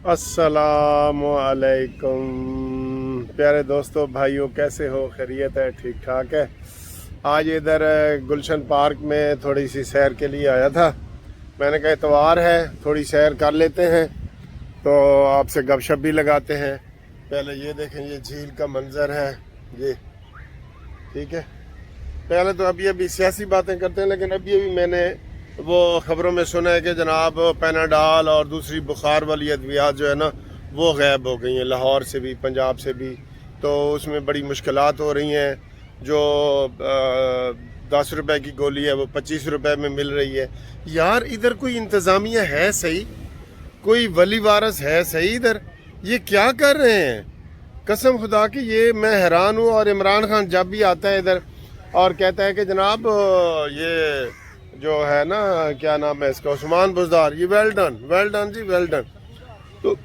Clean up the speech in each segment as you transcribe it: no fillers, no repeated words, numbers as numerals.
अस्सलाम वालेकुम प्यारे दोस्तों भाइयों, कैसे हो? खैरियत है? ठीक ठाक है। आज इधर गुलशन पार्क में थोड़ी सी सैर के लिए आया था। मैंने कहा इतवार है, थोड़ी सैर कर लेते हैं, तो आपसे गपशप भी लगाते हैं। पहले ये देखें, ये झील का मंजर है ये, ठीक है। पहले तो अभी सियासी बातें करते हैं, लेकिन अभी मैंने वो खबरों में सुना है कि जनाब पैनाडाल और दूसरी बुखार वाली अद्वियात जो है ना, वो गायब हो गई हैं, लाहौर से भी, पंजाब से भी। तो उसमें बड़ी मुश्किलात हो रही हैं। जो 10 रुपए की गोली है वो 25 रुपए में मिल रही है। यार इधर कोई इंतज़ामिया है सही? कोई वली वारस है सही इधर? ये क्या कर रहे हैं? कसम खुदा की ये मैं हैरान हूँ। और इमरान खान जब भी आता है इधर और कहता है कि जनाब ये जो है ना, क्या नाम है इसका, उस्मान बुज़दार, ये वेल डन जी, वेल डन। तो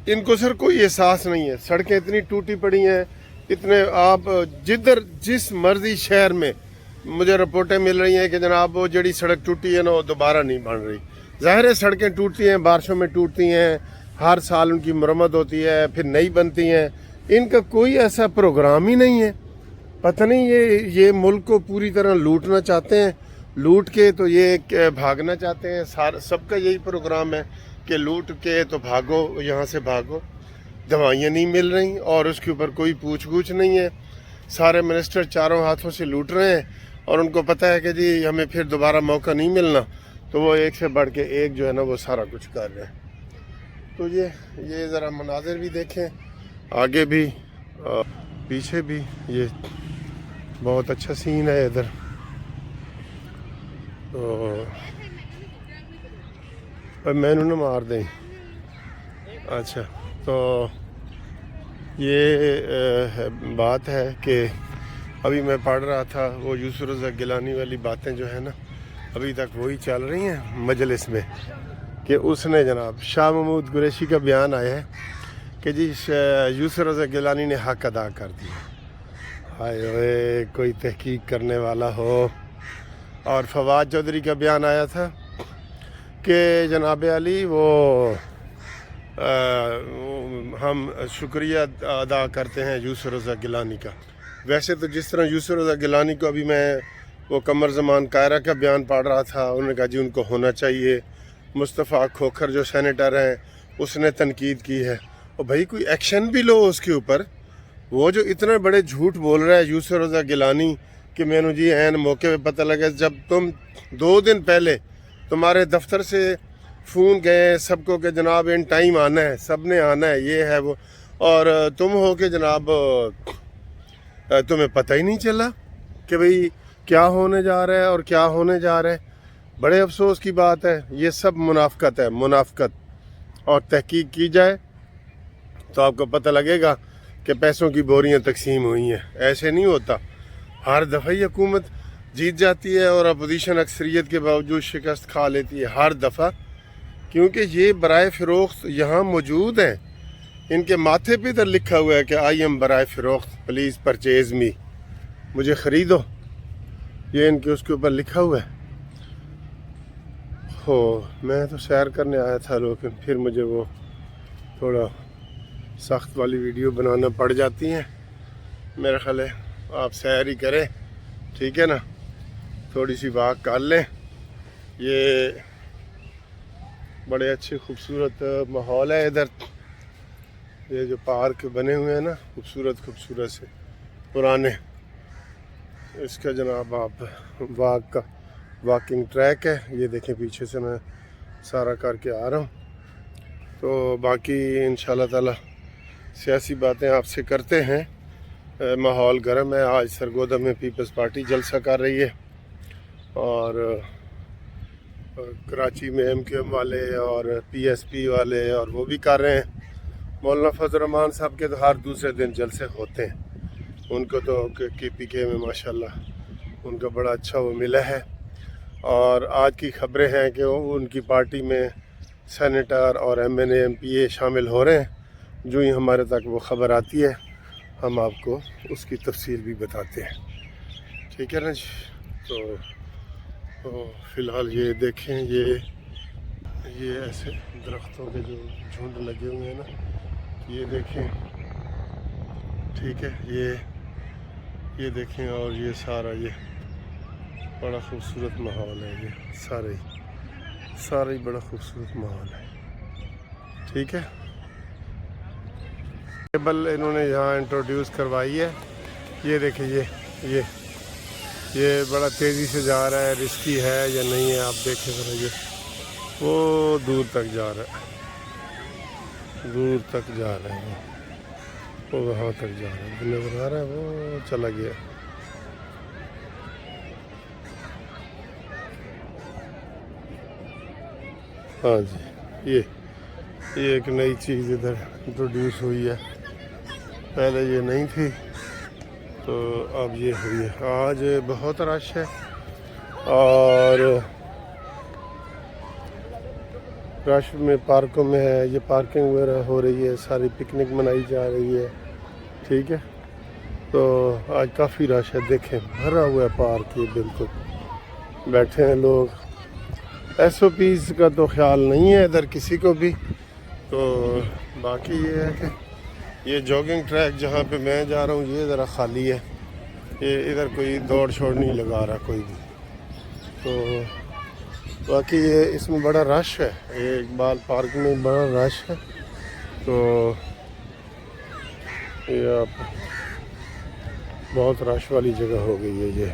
इनको सर कोई एहसास नहीं है। सड़कें इतनी टूटी पड़ी हैं, इतने आप जिस मर्जी शहर में मुझे रिपोर्टें मिल रही हैं कि जनाब वो जड़ी सड़क टूटी है ना, वो दोबारा नहीं बन रही। ज़ाहिर है सड़कें टूटती हैं, बारिशों में टूटती हैं, हर साल उनकी मरम्मत होती है, फिर नई बनती हैं। इनका कोई ऐसा प्रोग्राम ही नहीं है। पता नहीं ये मुल्क को पूरी तरह लूटना चाहते हैं। लूट के तो ये भागना चाहते हैं। सबका यही प्रोग्राम है कि लूट के तो भागो, यहाँ से भागो। दवाइयाँ नहीं मिल रही और उसके ऊपर कोई पूछ गूछ नहीं है। सारे मिनिस्टर चारों हाथों से लूट रहे हैं और उनको पता है कि जी हमें फिर दोबारा मौका नहीं मिलना, तो वो एक से बढ़ के एक जो है ना वो सारा कुछ कर रहे हैं। तो ये ज़रा मनाजिर भी देखें, आगे भी पीछे भी। ये बहुत अच्छा सीन है इधर। तो मैनू ना मार दें। अच्छा, तो ये बात है कि अभी मैं पढ़ रहा था वो यूसुफ रज़ा गिलानी वाली बातें जो है ना, अभी तक वही चल रही हैं मजलिस में। कि उसने जनाब शाह महमूद कुरैशी का बयान आया है कि जी यूसुफ रज़ा गिलानी ने हक अदा कर दिया। हाय ओए, कोई तहकीक करने वाला हो। और फवाद चौधरी का बयान आया था कि जनाब अली वो हम शुक्रिया अदा करते हैं यूसुफ रज़ा गिलानी का। वैसे तो जिस तरह यूसुफ रज़ा गिलानी को अभी मैं वो कमर ज़मान कायरा का बयान पढ़ रहा था, उन्होंने कहा जी उनको होना चाहिए। मुस्तफ़ा खोखर जो सेनेटर हैं उसने तनकीद की है। और भाई कोई एक्शन भी लो उसके ऊपर। वो जो इतने बड़े झूठ बोल रहा है यूसुफ रज़ा गिलानी कि मैंने जी ऐन मौके पे पता लगा, जब तुम 2 दिन पहले तुम्हारे दफ्तर से फ़ोन गए सबको कि जनाब इन टाइम आना है, सब ने आना है, ये है वो, और तुम हो कि जनाब तुम्हें पता ही नहीं चला कि भाई क्या होने जा रहा है और क्या होने जा रहा है। बड़े अफसोस की बात है। ये सब मुनाफकत है, मुनाफकत। और तहकीक की जाए तो आपको पता लगेगा कि पैसों की बोरियां तकसीम हुई हैं। ऐसे नहीं होता। हर दफ़ा ही हुकूमत जीत जाती है और अपोजिशन अक्सरियत के बावजूद शिकस्त खा लेती है, हर दफ़ा। क्योंकि ये बराए फ़रोख्त यहाँ मौजूद हैं। इनके माथे पे इधर लिखा हुआ है कि आई एम बराए फ़रोख्त, प्लीज़ परचेज़ मी, मुझे ख़रीदो। ये इनके उसके ऊपर लिखा हुआ है। हो, मैं तो सैर करने आया था, लेकिन फिर मुझे वो थोड़ा सख्त वाली वीडियो बनाना पड़ जाती हैं। मेरा ख्याल है आप सैर ही करें, ठीक है ना, थोड़ी सी वॉक कर लें। ये बड़े अच्छे खूबसूरत माहौल है इधर। ये जो पार्क बने हुए हैं ना, खूबसूरत से पुराने, इसका जनाब आप वॉकिंग ट्रैक है। ये देखें पीछे से मैं सारा करके आ रहा हूँ। तो बाकी इंशाल्लाह ताला सियासी बातें आपसे करते हैं। माहौल गर्म है। आज सरगोदा में पीपल्स पार्टी जलसा कर रही है और कराची में MQM वाले और PSP वाले और वो भी कर रहे हैं। मौलाना फजल रहमान साहब के तो हर दूसरे दिन जलसे होते हैं। उनको तो KPK में माशाल्लाह उनका बड़ा अच्छा वो मिला है। और आज की खबरें हैं कि उनकी पार्टी में सेनेटर और MNA MPA शामिल हो रहे हैं। जो ही हमारे तक वो ख़बर आती है हम आपको उसकी तफसील भी बताते हैं, ठीक है ना जी। तो फ़िलहाल ये देखें, یہ ایسے درختوں کے جو جھنڈ لگے ہوئے ہیں نا، یہ دیکھیں، ٹھیک ہے، یہ دیکھیں، اور یہ سارا یہ بڑا خوبصورت ماحول ہے، یہ سارا ہی بڑا خوبصورت ماحول ہے، ٹھیک ہے۔ ٹیبل انہوں نے یہاں انٹروڈیوس کروائی ہے، یہ دیکھیں، یہ بڑا تیزی سے جا رہا ہے، رسکی ہے یا نہیں ہے، آپ دیکھیں ذرا، یہ وہ دور تک جا رہا ہے، دور تک جا رہا ہے، وہ وہاں تک جا رہا ہے، نظر آ رہا ہے، وہ چلا گیا۔ ہاں جی، یہ ایک نئی چیز ادھر انٹروڈیوس ہوئی ہے، پہلے یہ نہیں تھی تو اب یہ ہوئی ہے۔ آج بہت رش ہے، اور رش میں پارکوں میں ہے، یہ پارکنگ وغیرہ ہو رہی ہے، ساری پکنک منائی جا رہی ہے، ٹھیک ہے۔ تو آج کافی رش ہے، دیکھیں بھرا ہوا ہے پارک، یہ بالکل بیٹھے ہیں لوگ۔ ایس او پیز کا تو خیال نہیں ہے ادھر کسی کو بھی، تو باقی یہ ہے کہ یہ جاگنگ ٹریک جہاں پہ میں جا رہا ہوں یہ ذرا خالی ہے، یہ ادھر کوئی دوڑ چھوڑ نہیں لگا رہا کوئی بھی، تو باقی یہ اس میں بڑا رش ہے، یہ اقبال پارک میں بڑا رش ہے، تو یہ آپ بہت رش والی جگہ ہو گئی ہے یہ۔